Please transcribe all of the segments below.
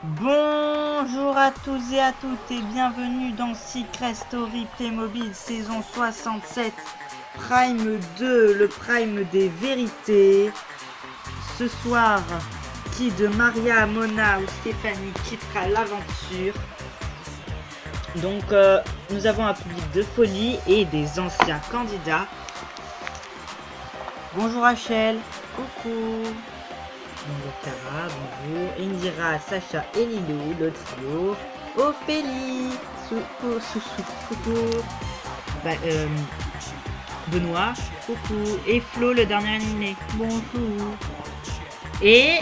Bonjour à tous et à toutes et bienvenue dans Secret Story Playmobil saison 67 Prime 2, le Prime des vérités. Ce soir, qui de Maria, Mona ou Stéphanie quittera l'aventure. Donc nous avons un public de folie et des anciens candidats. Bonjour Rachel, coucou. Bonjour Cara, bonjour. Indira, Sacha et Lilou, le trio. Ophélie, coucou. Benoît, coucou. Et Flo, le dernier animé. Bonjour. Et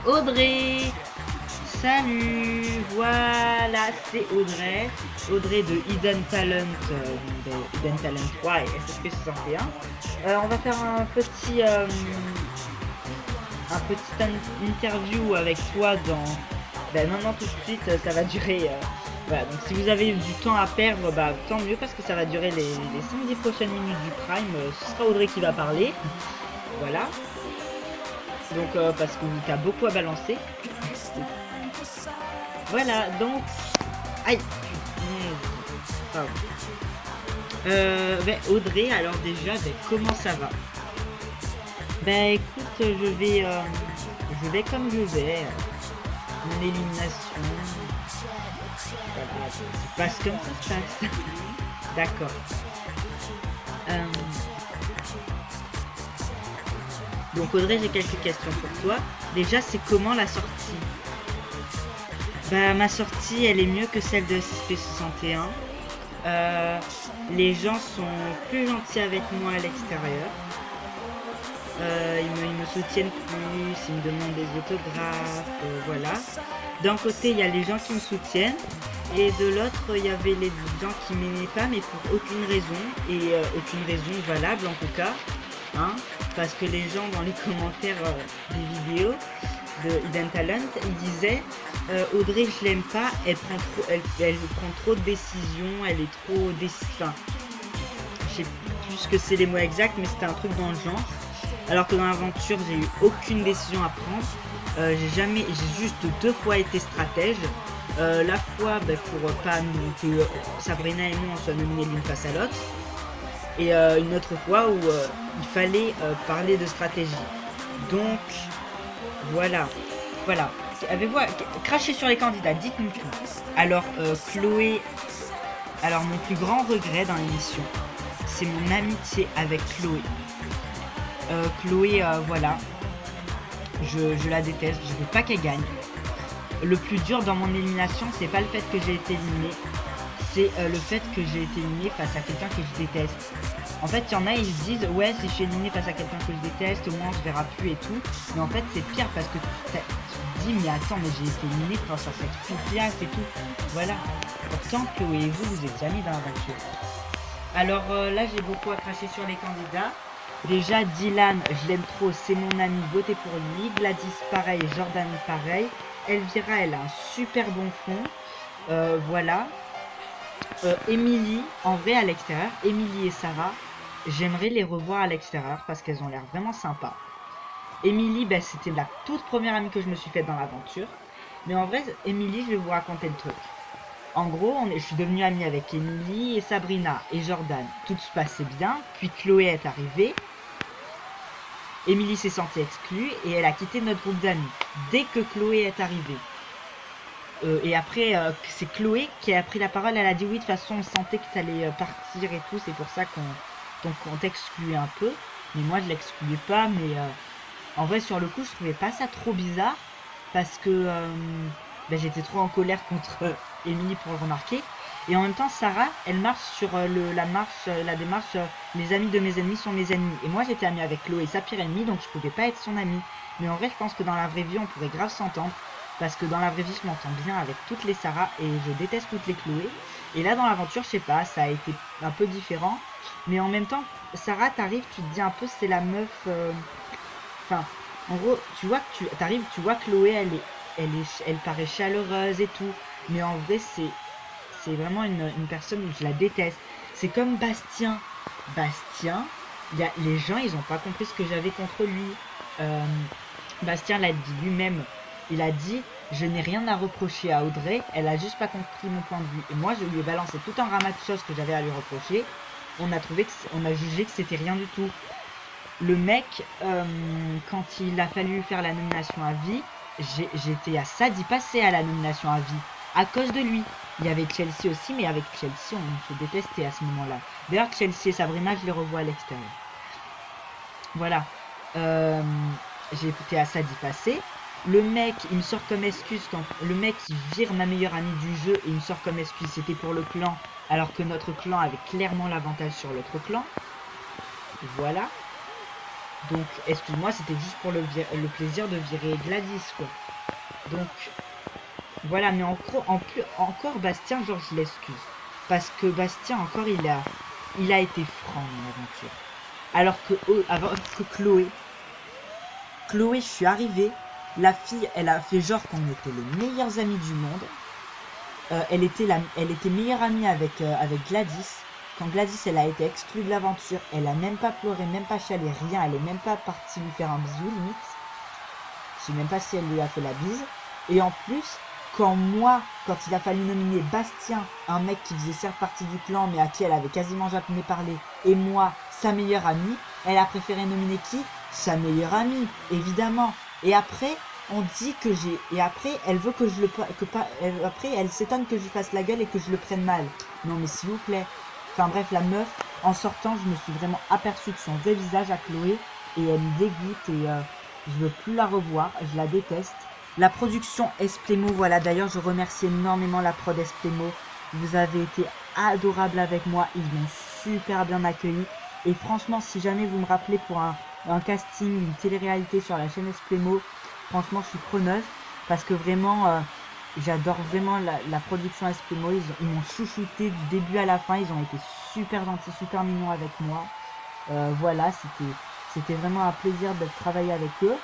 Audrey. Salut. Voilà, c'est Audrey. Audrey de Hidden Talent, Hidden Talent 3 et SSP61. On va faire un petit interview avec toi dans maintenant tout de suite. Ça va durer voilà, donc si vous avez du temps à perdre, tant mieux, parce que ça va durer les 5-10 prochaines minutes du prime. Ce sera Audrey qui va parler, voilà, donc parce que tu as beaucoup à balancer. Voilà, donc aïe, Audrey, alors déjà, comment ça va? Écoute, je vais comme je vais. Mon élimination. Voilà, ça passe comme ça se passe. D'accord. Donc Audrey, j'ai quelques questions pour toi. Déjà, c'est comment la sortie? Ma sortie, elle est mieux que celle de SSP61. Les gens sont plus gentils avec moi à l'extérieur. Ils me soutiennent plus, ils me demandent des autographes, voilà. D'un côté, il y a les gens qui me soutiennent, et de l'autre, il y avait les gens qui m'aimaient pas, mais pour aucune raison, et aucune raison valable en tout cas, hein, parce que les gens dans les commentaires des vidéos de Hidden Talent, ils disaient Audrey, je l'aime pas, elle prend trop de décisions, elle est trop enfin, je sais plus ce que c'est les mots exacts, mais c'était un truc dans le genre. Alors que dans l'aventure, j'ai eu aucune décision à prendre. J'ai juste 2 fois été stratège. La fois pour pas que Sabrina et moi on soit nominés l'une face à l'autre. Et une autre fois où il fallait parler de stratégie. Donc voilà. Avez-vous craché sur les candidats? Dites-nous tout. Alors Chloé. Alors mon plus grand regret dans l'émission, c'est mon amitié avec Chloé. Chloé, voilà, je la déteste, je veux pas qu'elle gagne. Le plus dur dans mon élimination, c'est pas le fait que j'ai été éliminé, c'est le fait que j'ai été éliminé face à quelqu'un que je déteste. En fait, il y en a, ils se disent ouais, si je suis éliminé face à quelqu'un que je déteste, au moins on se verra plus et tout. Mais en fait, c'est pire parce que tu te dis mais attends, mais j'ai été éliminé face à cette fille-là, c'est tout. Voilà. Pourtant, Chloé et vous êtes amis dans l'aventure. Alors là, j'ai beaucoup à cracher sur les candidats. Déjà, Dylan, je l'aime trop, c'est mon ami, votez pour lui. Gladys, pareil, Jordan, pareil. Elvira, elle a un super bon fond. Voilà. Emily, en vrai, à l'extérieur. Emily et Sarah, j'aimerais les revoir à l'extérieur parce qu'elles ont l'air vraiment sympas. Emily, c'était la toute première amie que je me suis faite dans l'aventure. Mais en vrai, Emily, je vais vous raconter le truc. En gros, je suis devenue amie avec Emily et Sabrina et Jordan. Tout se passait bien, puis Chloé est arrivée. Emily s'est sentie exclue et elle a quitté notre groupe d'amis dès que Chloé est arrivée. Et après, c'est Chloé qui a pris la parole. Elle a dit oui, de toute façon, on sentait que ça allait partir et tout. C'est pour ça qu'on t'excluait un peu. Mais moi, je l'excluais pas. Mais en vrai, sur le coup, je trouvais pas ça trop bizarre. Parce que j'étais trop en colère contre Emily pour le remarquer. Et en même temps, Sarah, elle marche sur la démarche les amis de mes ennemis sont mes ennemis. Et moi, j'étais amie avec Chloé, sa pire ennemie, donc je pouvais pas être son amie. Mais en vrai, je pense que dans la vraie vie, on pourrait grave s'entendre. Parce que dans la vraie vie, je m'entends bien avec toutes les Sarah et je déteste toutes les Chloé. Et là, dans l'aventure, je sais pas, ça a été un peu différent. Mais en même temps, Sarah, t'arrives, tu te dis un peu, c'est la meuf... Enfin, en gros, tu vois que t'arrives, tu vois Chloé, elle paraît chaleureuse et tout. Mais en vrai, c'est vraiment une personne où je la déteste. C'est comme Bastien. Bastien, les gens, ils ont pas compris ce que j'avais contre lui. Bastien l'a dit lui-même Il a dit, je n'ai rien à reprocher à Audrey, elle a juste pas compris mon point de vue. Et moi, je lui ai balancé tout un ramas de choses que j'avais à lui reprocher. On a jugé que c'était rien du tout. Le mec, quand il a fallu faire la nomination à vie, j'étais à ça d'y passer à la nomination à vie. À cause de lui. Il y avait Chelsea aussi, mais avec Chelsea, on se détestait à ce moment-là. D'ailleurs, Chelsea et Sabrina, je les revois à l'extérieur. Voilà. J'ai été à ça d'y passer. Le mec, il me sort comme excuse quand le mec il vire ma meilleure amie du jeu et il me sort comme excuse c'était pour le clan, alors que notre clan avait clairement l'avantage sur l'autre clan. Voilà. Donc, excuse-moi, c'était juste pour le plaisir de virer Gladys, quoi. Donc, voilà, mais encore Bastien, genre, je l'excuse. Parce que Bastien, encore, il a été franc dans l'aventure. Alors que Chloé, je suis arrivée, la fille, elle a fait genre qu'on était les meilleurs amis du monde. Elle était meilleure amie avec Gladys. Quand Gladys, elle a été exclue de l'aventure, elle a même pas pleuré, même pas chialé, rien. Elle est même pas partie lui faire un bisou, limite. Je sais même pas si elle lui a fait la bise. Et en plus, quand il a fallu nominer Bastien, un mec qui faisait certes partie du clan, mais à qui elle avait quasiment jamais parlé, et moi, sa meilleure amie, elle a préféré nominer qui? Sa meilleure amie, évidemment. Et après, on dit que et après, elle veut que je le... après, elle s'étonne que je fasse la gueule et que je le prenne mal. Non, mais s'il vous plaît. Enfin bref, la meuf, en sortant, je me suis vraiment aperçue de son vrai visage à Chloé, et elle me dégoûte, et je veux plus la revoir, je la déteste. La production Esplemo, voilà, d'ailleurs je remercie énormément la prod Esplemo. Vous avez été adorables avec moi, ils m'ont super bien accueilli. Et franchement, si jamais vous me rappelez pour un casting, une télé-réalité sur la chaîne Esplemo, franchement je suis preneuse. Parce que vraiment, j'adore vraiment la production Esplemo, ils m'ont chouchouté du début à la fin, ils ont été super gentils, super mignons avec moi. Voilà, c'était vraiment un plaisir de travailler avec eux.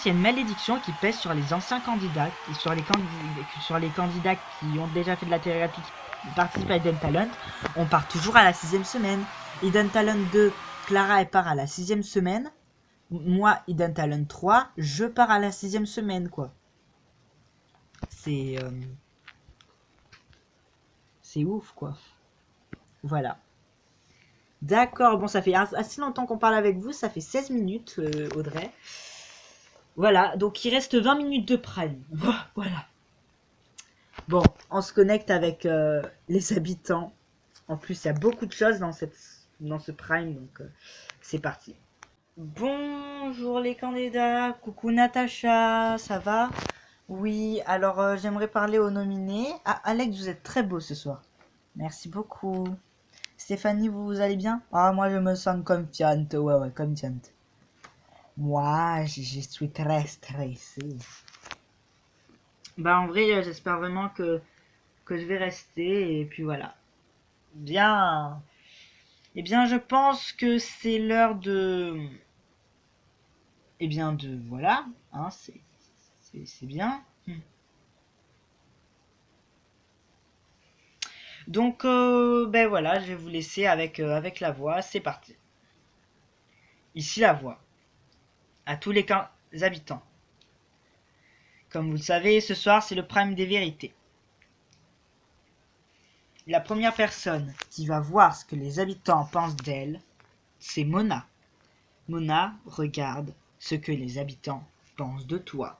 Il y a une malédiction qui pèse sur les anciens candidats, sur les candidats qui ont déjà fait de la thérapie, qui participent à Hidden Talent. On part toujours à la 6e semaine. Hidden Talent 2, Clara elle part à la 6e semaine. Moi, Hidden Talent 3, je pars à la 6e semaine, quoi. C'est ouf, quoi. Voilà. D'accord, bon, ça fait assez longtemps qu'on parle avec vous, ça fait 16 minutes, Audrey. Voilà, donc il reste 20 minutes de prime. Voilà. Bon, on se connecte avec les habitants. En plus, il y a beaucoup de choses dans ce prime, donc c'est parti. Bonjour les candidats, coucou Natacha, ça va? Oui, alors j'aimerais parler aux nominés. Ah, Alex, vous êtes très beau ce soir. Merci beaucoup. Stéphanie, vous allez bien? Ah, moi je me sens confiante, ouais, confiante. Moi, je suis très stressée. Bah en vrai, j'espère vraiment que je vais rester, et puis voilà. Bien. Eh bien, je pense que c'est l'heure de... Eh bien, voilà, hein, c'est bien. Donc, ben voilà, je vais vous laisser avec la voix, c'est parti. Ici la voix. À tous les habitants. Comme vous le savez, ce soir, c'est le prime des vérités. La première personne qui va voir ce que les habitants pensent d'elle, c'est Mona. Mona, regarde ce que les habitants pensent de toi.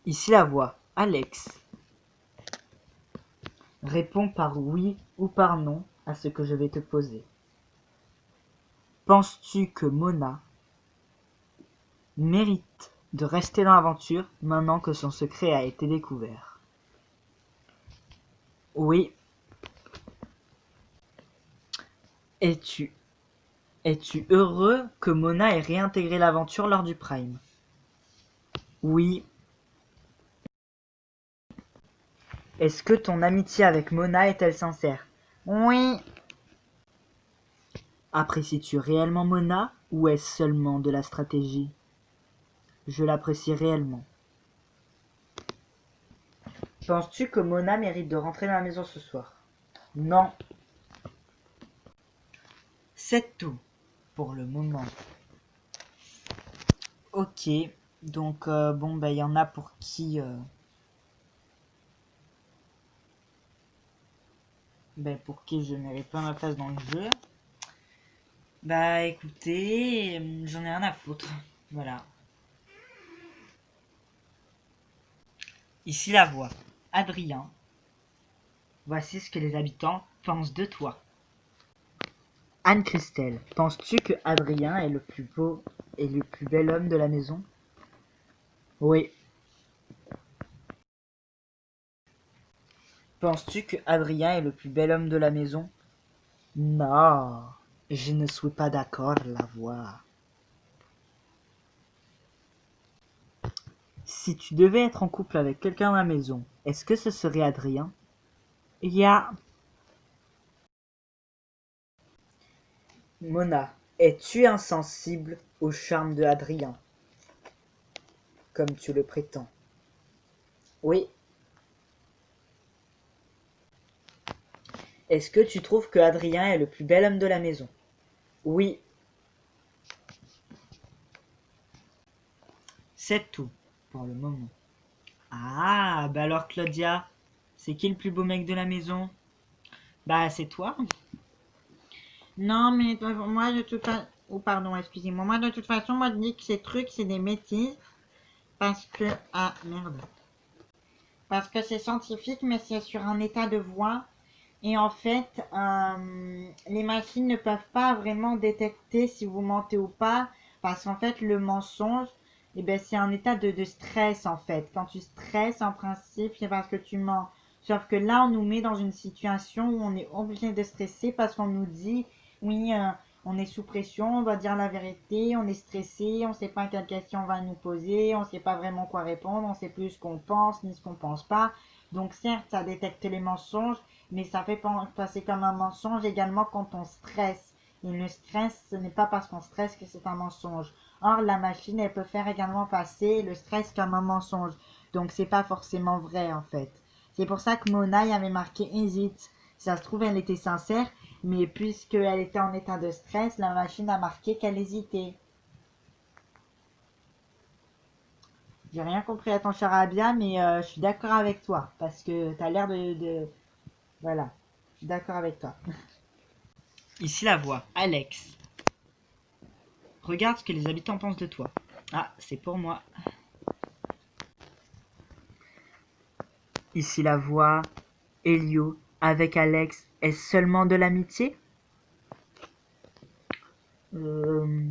Ici la voix. Alex. Réponds par oui ou par non à ce que je vais te poser. Penses-tu que Mona mérite de rester dans l'aventure maintenant que son secret a été découvert? Oui. Es-tu heureux que Mona ait réintégré l'aventure lors du Prime? Oui. Est-ce que ton amitié avec Mona est-elle sincère? Oui. Apprécies-tu réellement Mona ou est-ce seulement de la stratégie? Je l'apprécie réellement. Penses-tu que Mona mérite de rentrer dans la maison ce soir? Non. C'est tout pour le moment. Ok, donc bon, bah il y en a pour qui... pour qui je mérite pas ma place dans le jeu. Bah écoutez, j'en ai rien à foutre. Voilà. Ici la voix. Adrien. Voici ce que les habitants pensent de toi. Anne-Christelle, penses-tu que Adrien est le plus beau et le plus bel homme de la maison? Oui. Penses-tu que Adrien est le plus bel homme de la maison? Non, je ne suis pas d'accord, la voix. Si tu devais être en couple avec quelqu'un à la maison, est-ce que ce serait Adrien? Ya. Mona, es-tu insensible au charme de Adrien, comme tu le prétends? Oui. Est-ce que tu trouves que Adrien est le plus bel homme de la maison? Oui. C'est tout, pour le moment. Ah, bah alors Claudia, c'est qui le plus beau mec de la maison? Bah c'est toi. Non, mais moi de toute façon... Oh pardon, excusez-moi. Moi de toute façon, moi je dis que ces trucs, c'est des bêtises. Parce que... Ah, merde. Parce que c'est scientifique, mais c'est sur un état de voix. Et en fait, les machines ne peuvent pas vraiment détecter si vous mentez ou pas. Parce qu'en fait, le mensonge, eh ben, c'est un état de stress en fait. Quand tu stresses, en principe, c'est parce que tu mens. Sauf que là, on nous met dans une situation où on est obligé de stresser parce qu'on nous dit, oui, on est sous pression, on doit dire la vérité, on est stressé, on ne sait pas quelle question on va nous poser, on ne sait pas vraiment quoi répondre, on ne sait plus ce qu'on pense ni ce qu'on pense pas. Donc certes, ça détecte les mensonges, mais ça fait passer comme un mensonge également quand on stresse. Et le stress, ce n'est pas parce qu'on stresse que c'est un mensonge. Or, la machine, elle peut faire également passer le stress comme un mensonge. Donc, c'est pas forcément vrai, en fait. C'est pour ça que Mona y avait marqué hésite. Ça se trouve, elle était sincère, mais puisqu'elle était en état de stress, la machine a marqué qu'elle hésitait. J'ai rien compris à ton charabia, mais je suis d'accord avec toi. Parce que t'as l'air de... Voilà. Je suis d'accord avec toi. Ici la voix. Alex. Regarde ce que les habitants pensent de toi. Ah, c'est pour moi. Ici la voix. Elio. Avec Alex. Est-ce seulement de l'amitié? Euh...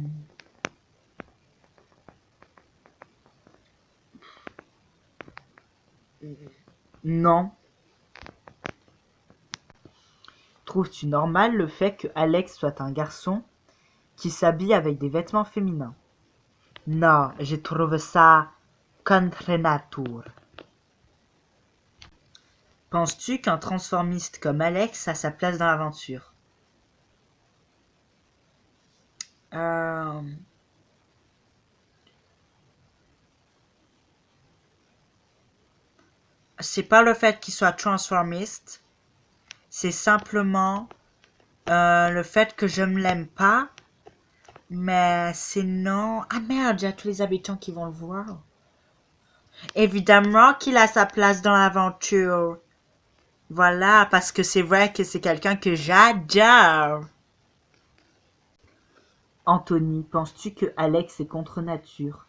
Non. Trouves-tu normal le fait que Alex soit un garçon qui s'habille avec des vêtements féminins? Non, je trouve ça contre nature. Penses-tu qu'un transformiste comme Alex a sa place dans l'aventure? Euh... C'est pas le fait qu'il soit transformiste, c'est simplement le fait que je ne l'aime pas. Mais sinon... Ah merde, il y a tous les habitants qui vont le voir. Évidemment qu'il a sa place dans l'aventure. Voilà, parce que c'est vrai que c'est quelqu'un que j'adore. Anthony, penses-tu que Alex est contre nature?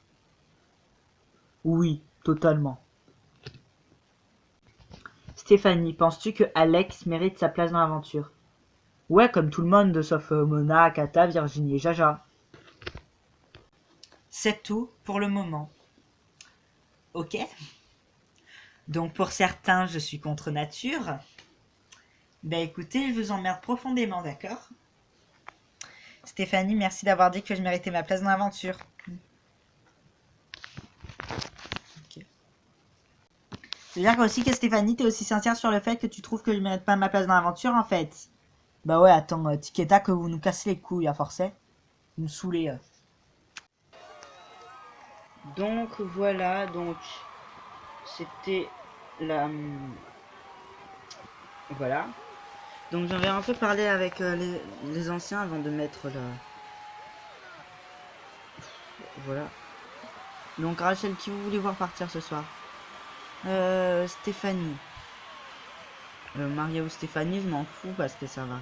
Oui, totalement. Stéphanie, penses-tu que Alex mérite sa place dans l'aventure? Ouais, comme tout le monde, sauf Mona, Kata, Virginie et Jaja. C'est tout pour le moment. Ok? Donc pour certains, je suis contre nature. Ben écoutez, je vous emmerde profondément, d'accord? Stéphanie, merci d'avoir dit que je méritais ma place dans l'aventure. Okay. C'est-à-dire aussi que Stéphanie, t'es aussi sincère sur le fait que tu trouves que je mérite pas ma place dans l'aventure, en fait. Bah ouais, attends, Tiketa, que vous nous cassez les couilles à forcer. Vous me saoulez. Donc voilà, donc c'était la... Voilà. Donc j'en vais un peu parler avec les anciens avant de mettre la... Voilà. Donc Rachel, qui vous voulez voir partir ce soir? Stéphanie. Maria ou Stéphanie, je m'en fous parce que ça va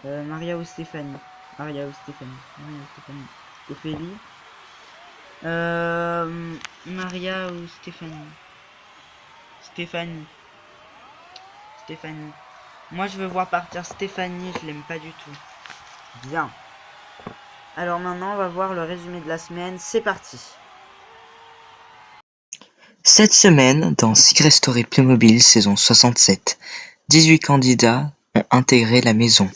rien. Maria ou Stéphanie. Maria ou Stéphanie. Maria ou Stéphanie. Ophélie. Maria ou Stéphanie. Stéphanie. Stéphanie. Moi je veux voir partir Stéphanie, je l'aime pas du tout. Bien. Alors maintenant on va voir le résumé de la semaine, c'est parti. Cette semaine, dans Secret Story Playmobil saison 67, 18 candidats ont intégré la maison.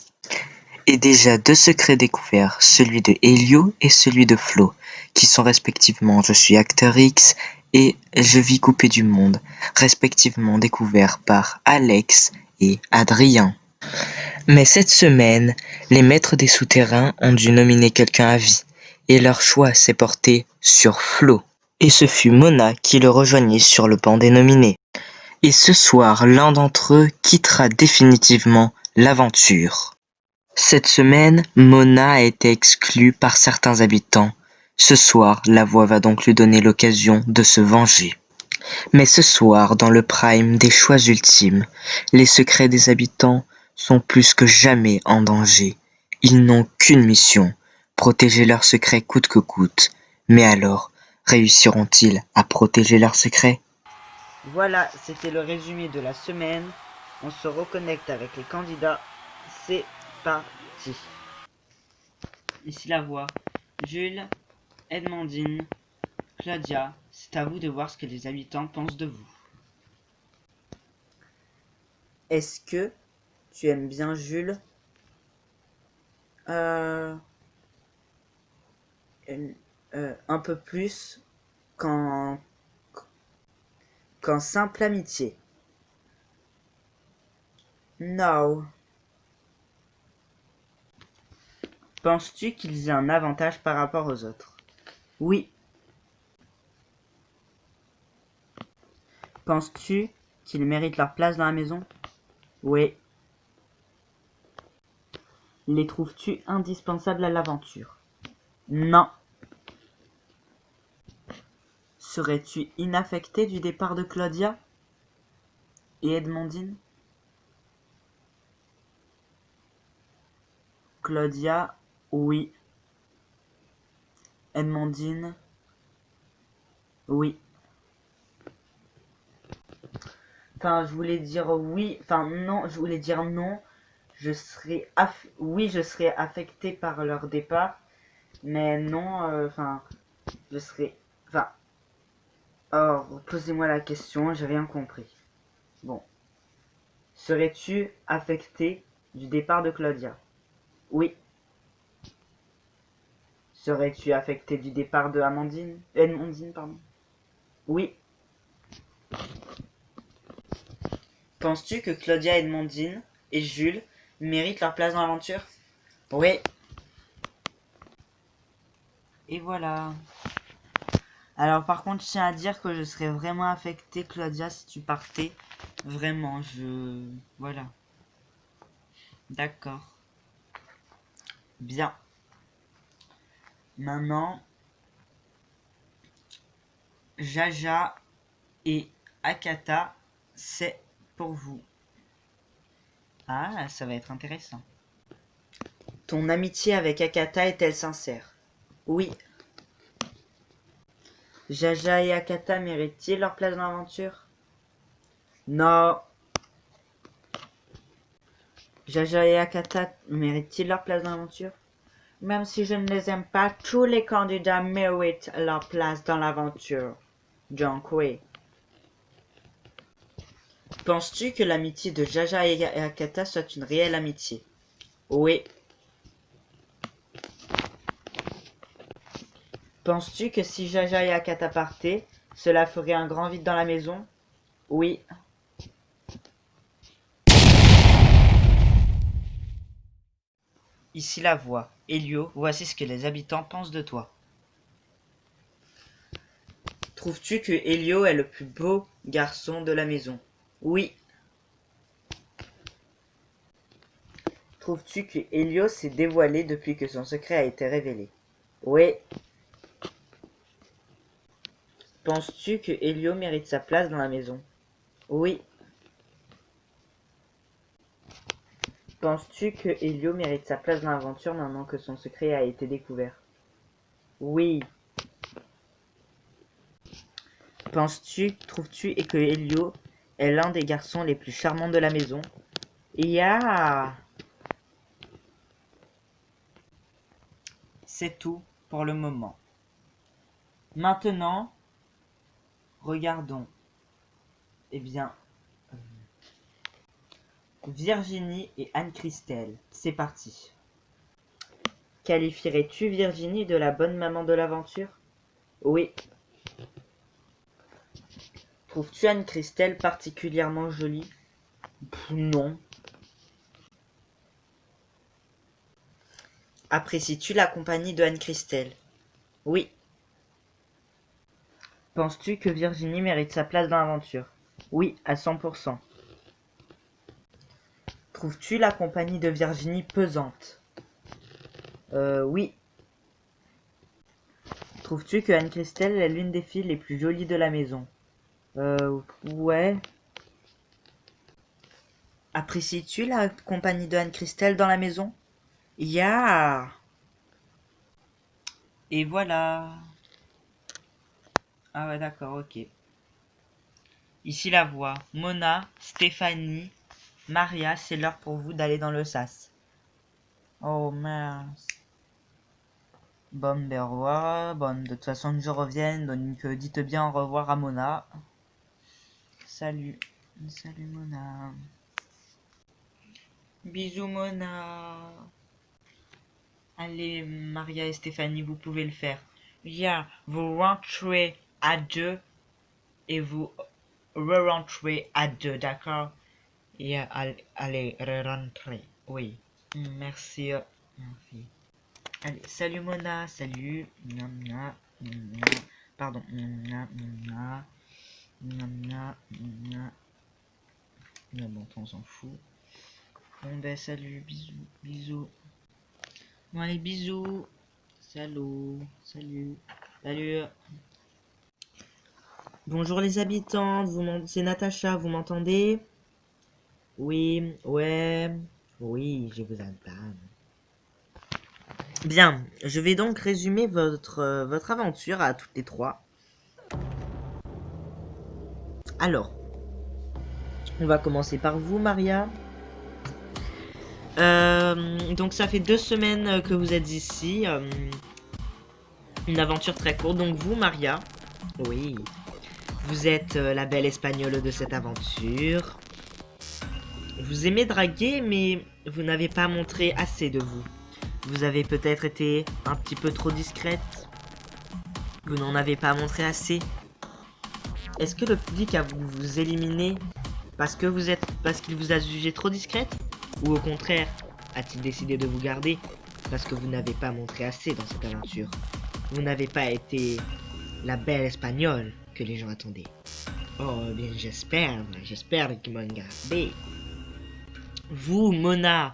Et déjà 2 secrets découverts, celui de Elio et celui de Flo, qui sont respectivement Je suis acteur X et Je vis coupé du monde, respectivement découverts par Alex et Adrien. Mais cette semaine, les maîtres des souterrains ont dû nominer quelqu'un à vie, et leur choix s'est porté sur Flo. Et ce fut Mona qui le rejoignit sur le banc des nominés. Et ce soir, l'un d'entre eux quittera définitivement l'aventure. Cette semaine, Mona a été exclue par certains habitants. Ce soir, la voix va donc lui donner l'occasion de se venger. Mais ce soir, dans le prime des choix ultimes, les secrets des habitants sont plus que jamais en danger. Ils n'ont qu'une mission, protéger leurs secrets coûte que coûte. Mais alors, réussiront-ils à protéger leurs secrets? Voilà, c'était le résumé de la semaine. On se reconnecte avec les candidats. C'est parti. Ici la voix. Jules, Edmondine, Claudia, c'est à vous de voir ce que les habitants pensent de vous. Est-ce que tu aimes bien Jules? Un peu plus qu'en simple amitié. No. Penses-tu qu'ils aient un avantage par rapport aux autres? Oui. Penses-tu qu'ils méritent leur place dans la maison? Oui. Les trouves-tu indispensables à l'aventure? Non. Serais-tu inaffecté du départ de Claudia et Edmondine? Claudia, oui. Edmondine, oui. Enfin, je voulais dire oui. Enfin, non, je voulais dire non. Oui, je serais affecté par leur départ. Mais non, enfin, je serais... Enfin, or, posez-moi la question, j'ai rien compris. Bon. Serais-tu affecté du départ de Claudia? Oui. Serais-tu affecté du départ de Edmondine, pardon? Oui. Penses-tu que Claudia, Edmondine et Jules méritent leur place dans l'aventure? Oui. Et voilà. Alors par contre, je tiens à dire que je serais vraiment affecté, Claudia, si tu partais. Vraiment, Voilà. D'accord. Bien. Maintenant, Jaja et Akata, c'est pour vous. Ah, ça va être intéressant. Ton amitié avec Akata est-elle sincère? Oui. Jaja et Akata méritent-ils leur place dans l'aventure? Non. Jaja et Akata méritent-ils leur place dans l'aventure? Même si je ne les aime pas, tous les candidats méritent leur place dans l'aventure. Donc oui. Penses-tu que l'amitié de Jaja et Akata soit une réelle amitié? Oui. Penses-tu que si Jaja et Akata partaient, cela ferait un grand vide dans la maison? Oui. Ici la voix. Elio, voici ce que les habitants pensent de toi. Trouves-tu que Elio est le plus beau garçon de la maison? Oui. Trouves-tu que Elio s'est dévoilé depuis que son secret a été révélé? Oui. Penses-tu que Elio mérite sa place dans la maison? Oui. Penses-tu que Elio mérite sa place dans l'aventure maintenant que son secret a été découvert? Oui. Trouves-tu et que Elio est l'un des garçons les plus charmants de la maison? Yeah. C'est tout pour le moment. Maintenant, regardons. Eh bien, Virginie et Anne-Christelle. C'est parti. Qualifierais-tu Virginie de la bonne maman de l'aventure? Oui. Trouves-tu Anne-Christelle particulièrement jolie? Non. Apprécies-tu la compagnie de Anne-Christelle? Oui. Penses-tu que Virginie mérite sa place dans l'aventure? Oui, à 100%. Trouves-tu la compagnie de Virginie pesante? Oui. Trouves-tu que Anne-Christelle est l'une des filles les plus jolies de la maison? Ouais. Apprécies-tu la compagnie de Anne-Christelle dans la maison? Yeah. Et voilà. Ah ouais, d'accord, ok. Ici la voix. Mona, Stéphanie, Maria, c'est l'heure pour vous d'aller dans le sas. Oh mince. Bon, ben au revoir. Bon, de toute façon, je reviens. Donc, dites bien au revoir à Mona. Salut. Salut Mona. Bisous Mona. Allez, Maria et Stéphanie, vous pouvez le faire. Yeah, vous rentrez à deux et vous re-rentrez à deux, d'accord? Yeah, allez, re-rentrez. Oui. Merci. Merci. Allez, salut Mona, salut. Pardon. Mais bon, on s'en fout. Bon ben salut, bisous, bisous. Bon allez, bisous. Salut, salut, salut. Bonjour les habitants, c'est Natacha, vous m'entendez? Oui, ouais, oui, je vous entends. Bien, je vais donc résumer votre aventure à toutes les trois. Alors, on va commencer par vous, Maria. Donc ça fait 2 semaines que vous êtes ici. Une aventure très courte. Donc vous, Maria, oui, vous êtes la belle espagnole de cette aventure. Vous aimez draguer, mais vous n'avez pas montré assez de vous. Vous avez peut-être été un petit peu trop discrète. Vous n'en avez pas montré assez. Est-ce que le public a voulu vous éliminer parce qu'il vous a jugé trop discrète? Ou au contraire, a-t-il décidé de vous garder parce que vous n'avez pas montré assez dans cette aventure? Vous n'avez pas été la belle espagnole que les gens attendaient. Oh, bien j'espère qu'ils m'ont gardé. Vous, Mona,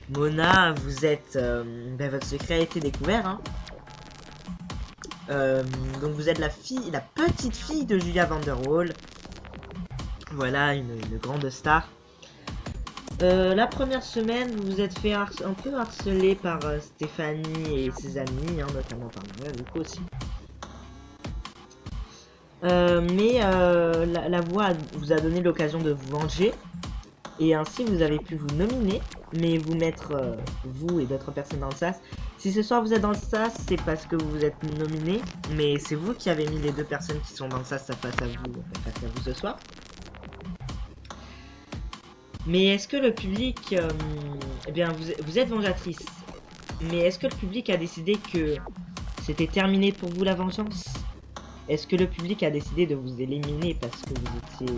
vous êtes... votre secret a été découvert, hein. Donc vous êtes la petite fille de Julia Vanderwall. Voilà, une grande star. La première semaine, vous vous êtes fait un peu harceler par Stéphanie et ses amis, hein, notamment par moi, du coup aussi. Mais la voix vous a donné l'occasion de vous venger. Et ainsi, vous avez pu vous nominer, mais vous mettre, vous et d'autres personnes dans le sas. Si ce soir vous êtes dans le sas, c'est parce que vous vous êtes nominé, mais c'est vous qui avez mis les 2 personnes qui sont dans le sas face à vous ce soir. Mais est-ce que le public... eh bien, vous êtes vengeatrice. Mais est-ce que le public a décidé que c'était terminé pour vous la vengeance? Est-ce que le public a décidé de vous éliminer parce que vous étiez...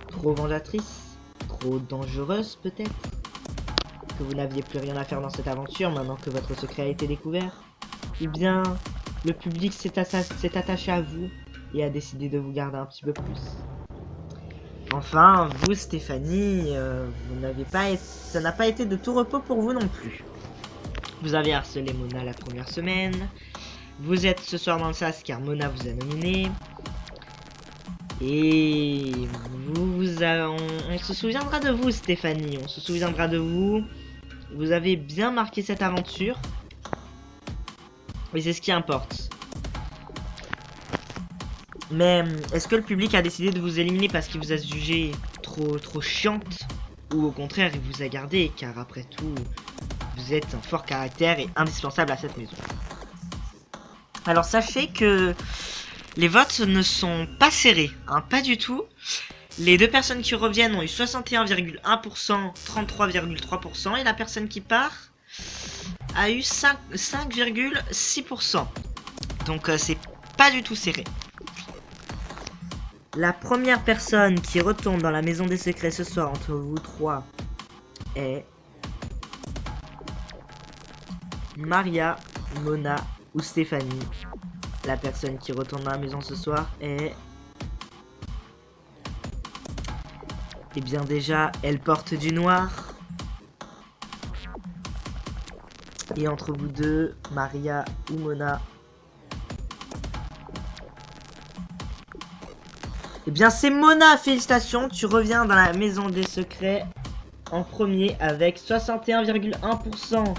trop vengeatrice, trop dangereuse peut-être, que vous n'aviez plus rien à faire dans cette aventure maintenant que votre secret a été découvert? Ou bien le public s'est attaché à vous et a décidé de vous garder un petit peu plus? Enfin, vous, Stéphanie, ça n'a pas été de tout repos pour vous non plus. Vous avez harcelé Mona la première semaine. Vous êtes ce soir dans le sas car Mona vous a nominé. Et on se souviendra de vous, Stéphanie. On se souviendra de vous. Vous avez bien marqué cette aventure. Et c'est ce qui importe. Mais est-ce que le public a décidé de vous éliminer parce qu'il vous a jugé trop chiante? Ou au contraire, il vous a gardé car après tout, vous êtes un fort caractère et indispensable à cette maison. Alors sachez que les votes ne sont pas serrés, hein, pas du tout. Les deux personnes qui reviennent ont eu 61,1%, 33,3% et la personne qui part a eu 5,6%. Donc c'est pas du tout serré. La première personne qui retourne dans la maison des secrets ce soir entre vous trois est Maria, Mona ou Stéphanie. La personne qui retourne dans la maison ce soir est... Eh bien déjà, elle porte du noir. Et entre vous deux, Maria ou Mona... Eh bien c'est Mona, félicitations, tu reviens dans la maison des secrets en premier avec 61,1%.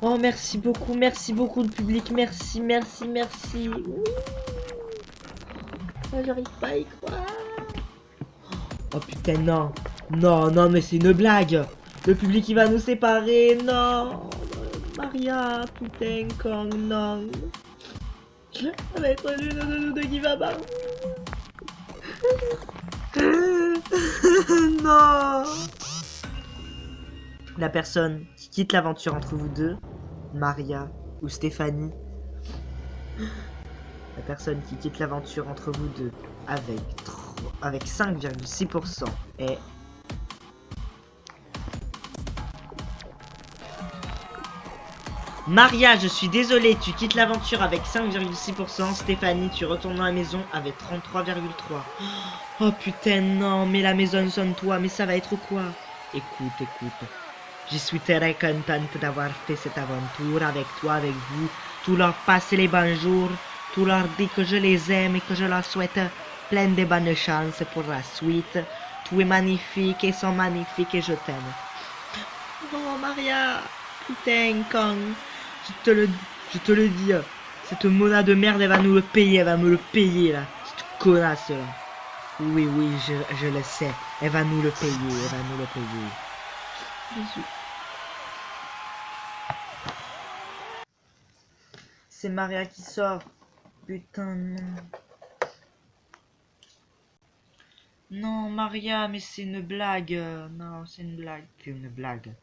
Oh merci beaucoup le public, merci. Oui. Oh, j'arrive pas à y croire. Oh putain non, mais c'est une blague. Le public il va nous séparer, non. Maria, putain con, non. Ça va être l'une de nous deux qui va barrer. Non. La personne qui quitte l'aventure entre vous deux, Maria ou Stéphanie. La personne qui quitte l'aventure entre vous deux avec 5,6% est... Maria, je suis désolé, tu quittes l'aventure avec 5,6%. Stéphanie, tu retournes dans la maison avec 33,3%. Oh putain, non, mais la maison sonne toi, mais ça va être quoi? Écoute. Je suis très contente d'avoir fait cette aventure avec toi, avec vous. Tout leur passer les bonjours. Tout leur dire que je les aime et que je leur souhaite plein de bonnes chances pour la suite. Tout est magnifique, ils sont magnifiques et je t'aime. Oh Maria, putain, con. Je te le dis, cette Mona de merde, elle va nous le payer, elle va me le payer, là. Cette connasse, là. Oui, je le sais. Elle va nous le payer, Bisous. C'est Maria qui sort. Putain, non. Non, Maria, mais c'est une blague. Non, c'est une blague.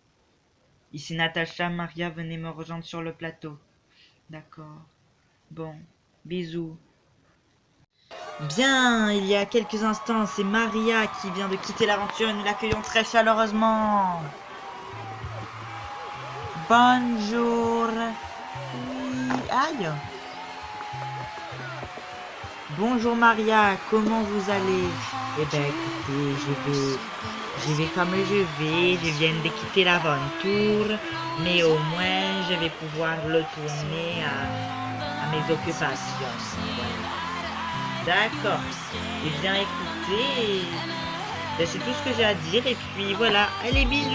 Ici Natacha, Maria, venez me rejoindre sur le plateau. D'accord. Bon, bisous. Bien, il y a quelques instants, c'est Maria qui vient de quitter l'aventure et nous l'accueillons très chaleureusement. Bonjour. Oui, aïe. Bonjour Maria, comment vous allez? Eh ben écoutez, je vais comme je viens de quitter l'aventure, mais au moins je vais pouvoir le tourner à mes occupations. Voilà. D'accord. Eh bien écoutez, ben, c'est tout ce que j'ai à dire et puis voilà, allez bisous.